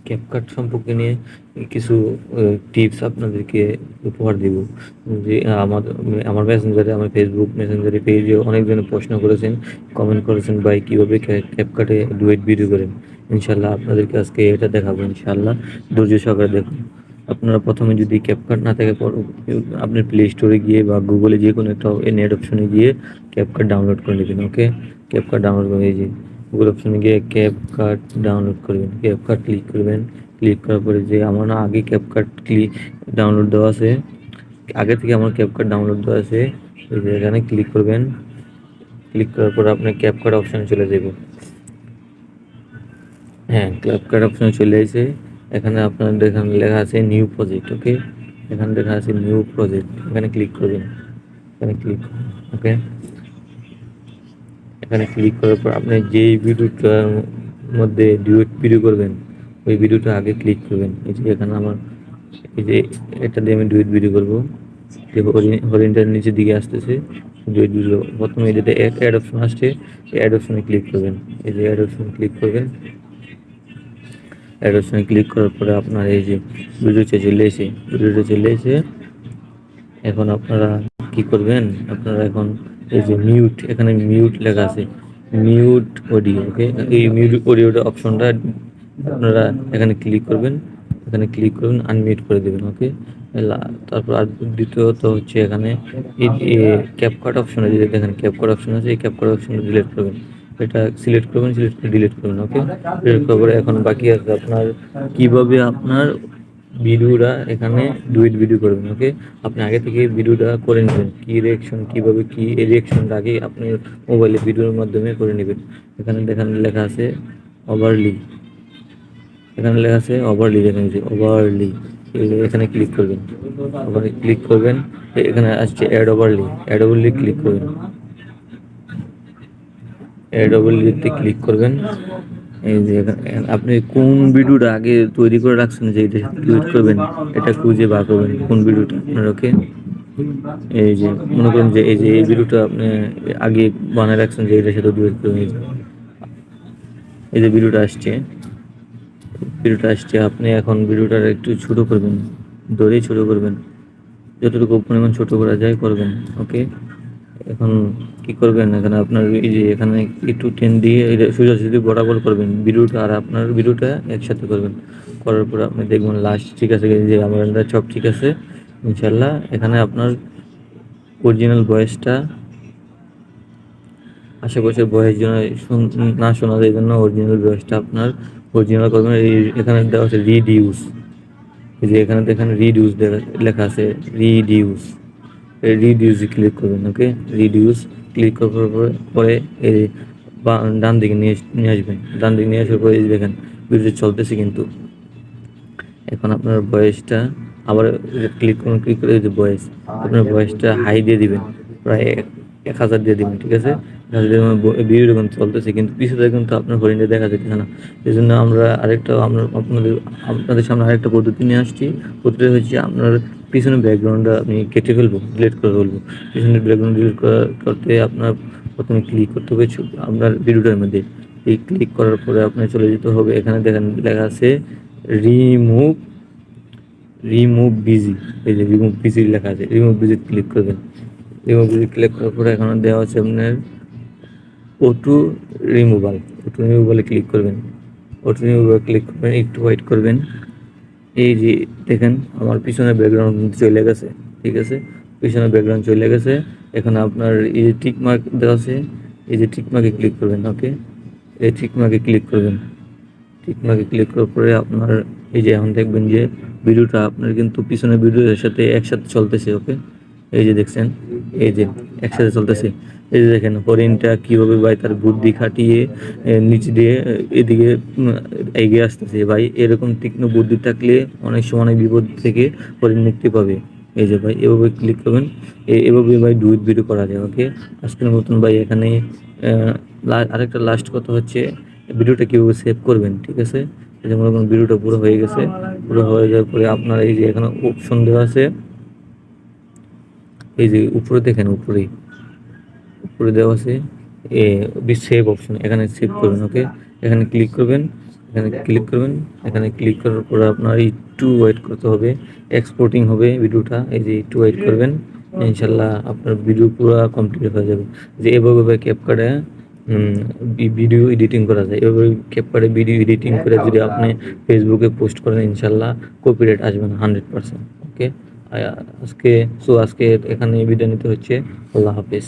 CapCut সম্পর্কে নিয়ে কিছু টিপস আপনাদেরকে উপহার দিব। যে আমার মেসেঞ্জারে, আমার ফেসবুক মেসেঞ্জারে পেজে অনেকজনে প্রশ্ন করেছেন, কমেন্ট করেছেন, ভাই কীভাবে ক্যাপকাটে ডুয়েট ভিডিও করেন। ইনশাল্লাহ আপনাদেরকে আজকে এটা দেখাবো। ইনশাল্লাহ ধৈর্য সহকারে দেখুন। আপনারা প্রথমে যদি ক্যাপকাট না থাকে, আপনি প্লে স্টোরে গিয়ে বা গুগলে যে কোনো একটা নেট অপশনে গিয়ে ক্যাপকাট ডাউনলোড করে নেবেন। ওকে, ক্যাপকাট ডাউনলোড করে এই যে গুগল অপশনে গিয়ে ক্যাপকাট ডাউনলোড করবেন। ক্যাপকাট ক্লিক করবেন। ক্লিক করার পরে যে আমার না আগে ক্যাপকাট ডাউনলোড দেওয়া আছে, আগে থেকে আমার ক্যাপকাট ডাউনলোড দেওয়া আছে, এই যে এখানে ক্লিক করবেন। ক্লিক করার পর আপনার ক্যাপকাট অপশানে চলে যাবে। হ্যাঁ, ক্যাপকাট অপশানে চলে এসে এখানে আপনার এখানে লেখা আছে নিউ প্রজেক্ট। ওকে, এখানে লেখা আছে নিউ প্রজেক্ট, এখানে ক্লিক করবেন। এখানে ক্লিক করবেন। ওকে, এখানে ক্লিক করার পর আপনি যেই ভিডিওটার মধ্যে ডুয়েট ভিডিও করবেন, ওই ভিডিওটা আগে ক্লিক করবেন। এই যে এখানে আমার এই যে এটা দিয়ে আমি ডুয়েট ভিডিও করবো। যে হরিণটার নিচের দিকে আসতেছে ডুয়েট ভিডিও, প্রথমে যেটা অ্যাড অপশন আসছে, অ্যাড অপশনে ক্লিক করবেন। এই যে অ্যাড অপশনে ক্লিক করবেন। অ্যাড অপশনে ক্লিক করার পরে আপনার এই যে ভিডিওটা চলে এসে এখন আপনারা কি করবেন, আপনারা এখন এই যে মিউট, এখানে মিউট লেখা আছে, মিউট অডিও। ওকে, এই মিউট অডিওটা অপশনটা আপনারা এখানে ক্লিক করবেন। এখানে ক্লিক করবেন, আনমিউট করে দেবেন। ওকে, তারপর আর দ্বিতীয়ত হচ্ছে এখানে এই ক্যাপকাট অপশনে যদি দেখেন ক্যাপকাট অপশন আছে, এই ক্যাপকাট অপশনটা ডিলিট করবেন। এটা সিলেক্ট করবেন, সিলেক্ট করে ডিলিট করবেন। ওকে, ডিলিট করার পরে এখন বাকি আছে আপনার কিভাবে আপনার ভিডিওটা এখানে ডুয়েট ভিডিও করবেন। ওকে, আপনি আগে থেকে ভিডিওটা করে নেবেন, কি রিয়াকশন কীভাবে কি এই রিয়াকশনটা আগে আপনি মোবাইলে ভিডিওর মাধ্যমে করে নেবেন। এখানে দেখেন লেখা আছে ওভারলি, এখানে লেখা আছে ওভারলি, দেখেন যে ওভারলি, এখানে ক্লিক করবেন। ওখানে ক্লিক করবেন, এখানে আসছে ad overlay, ad overlay click করবেন। অ্যাড ওভারলিতে ক্লিক করবেন। এই যে আপনি কোন ভিডিওটা আগে তৈরি করে রাখছেন যে এটা ক্লিক করবেন, এটা খুঁজে বার করবেন কোন ভিডিওটা আপনার। ওকে, এই যে মনে করেন যে এই যে এই ভিডিওটা আপনি আগে বানায় রাখছেন যে এটার সাথে ডুয়েট করবেন। এই যে ভিডিওটা আসছে, আপনি এখন ভিডিওটা একটু ছোট করবেন, ধরেই ছোট করবেন, যতটুকু পরিমাণ ছোট করা যায় করবেন। ওকে, এখন কি করবেন, এখানে আপনার এই যে এখানে একটু টেন দিয়ে এটা সোজাসুজি বরাবর করবেন ভিডিওটা, আর আপনার ভিডিওটা একসাথে করবেন। করার পর আপনি দেখবেন লাস্ট ঠিক আছে, যে আমার সব ঠিক আছে ইনশাল্লাহ। এখানে আপনার অরিজিনাল ভয়েসটা, আশেপাশের ভয়েস যেন না শোনা যায়, এই জন্য অরিজিনাল ভয়েসটা আপনার অরিজিনাল করবেন। এখানে দেওয়া আছে রিডিউস, এই যে এখানে দেখেন রিডিউস লেখা আছে, রিডিউস, রিডিউসে ক্লিক করবেন। ওকে, রিডিউস ক্লিক করার পরে এই ডান দিকে নিয়ে আসবেন। ডান দিকে নিয়ে আসার পরে এই দেখেন ভিডিও চলতেছে, কিন্তু এখন আপনার ভয়েসটা আবার ক্লিক করুন। ক্লিক করে যে ভয়েস, আপনার ভয়েসটা হাই দিয়ে দিবেন, প্রায় 1000 দিয়ে দিবেন। ঠিক আছে, ভিডিও যখন চলতেছে কিন্তু পিছনে কিন্তু আপনার হরিণটা দেখা যাচ্ছে না। এই জন্য আমরা আরেকটা আপনাদের সামনে আরেকটা পদ্ধতি নিয়ে আসছি। পদ্ধতি হচ্ছে আপনার পিছনের ব্যাকগ্রাউন্ডটা আমি কেটে ফেলবো, ডিলিট করে ফেলবো। পিছনের ব্যাকগ্রাউন্ড ডিলিট করতে আপনার প্রথমে ক্লিক করতে হবে আপনার ভিডিওটার মধ্যে। এই ক্লিক করার পরে আপনার চলে যেতে হবে, এখানে দেখেন লেখা আছে রিমুভ, বিজি। এই যে রিমুভ বিজি লেখা আছে, রিমুভ বিজি ক্লিক করবেন। রিমুভ বিজি ক্লিক করার পরে এখানে দেওয়া আছে আপনার অটো রিমুভালে ক্লিক করবেন। অটো রিমুভাল ক্লিক করবেন, একটু ওয়েট করবেন। এই যে দেখেন আমার পিছনে ব্যাকগ্রাউন্ড চলে গেছে। ঠিক আছে, পিছনে ব্যাকগ্রাউন্ড চলে গেছে। এখন আপনার এই যে টিক মার্ক দেওয়া আছে, এই যে টিক মার্কে ক্লিক করবেন। ওকে, এই টিক মার্কে ক্লিক করবেন। টিক মার্কে ক্লিক করার পরে আপনার এই যে এখন দেখবেন যে ভিডিওটা আপনার কিন্তু পিছনের ভিডিওর সাথে একসাথে চলতেছে। ওকে, এই যে দেখছেন, এই যে একসাথে চলতেছে। এই যে দেখেন হরিণটা কীভাবে ভাই তার বুদ্ধি খাটিয়ে নিচ দিয়ে এদিকে এগিয়ে আসতেছে। ভাই এরকম তীক্ষ্ণ বুদ্ধি থাকলে অনেক সময় অনেক বিপদ থেকে হরিণ মুক্তি পাবে। এই যে ভাই এভাবে ক্লিক করবেন, এভাবে ভাই ডুইট ভিডিও করা যায়। ওকে, আজকের মতন ভাই এখানে আরেকটা লাস্ট কথা হচ্ছে ভিডিওটা কীভাবে সেভ করবেন। ঠিক আছে, এই যে মনে করুন ভিডিওটা পুরো হয়ে গেছে। পুরো হয়ে যাওয়ার পরে আপনার এই যে এখানে অপশন দেওয়া আছে, এই যে উপরে দেখেন, উপরে দেওয়া আছে সেভ অপশন, এখানে সেভ করবেন। ওকে, এখানে ক্লিক করবেন। এখানে ক্লিক করবেন। এখানে ক্লিক করার পরে আপনার একটু ওয়েট করতে হবে, এক্সপোর্টিং হবে ভিডিওটা। এই যে একটু ওয়েট করবেন, ইনশাল্লাহ আপনার ভিডিও পুরো কমপ্লিট হয়ে যাবে। যে এভাবে ক্যাপকাটে ভিডিও এডিটিং করা যায়। এভাবে ক্যাপকাটে ভিডিও এডিটিং করে যদি আপনি ফেসবুকে পোস্ট করেন, ইনশাল্লাহ কপিরাইট আসবে না 100%। ওকে, আজকে এখানে বিদায় নিতে হচ্ছে। আল্লাহ হাফেজ।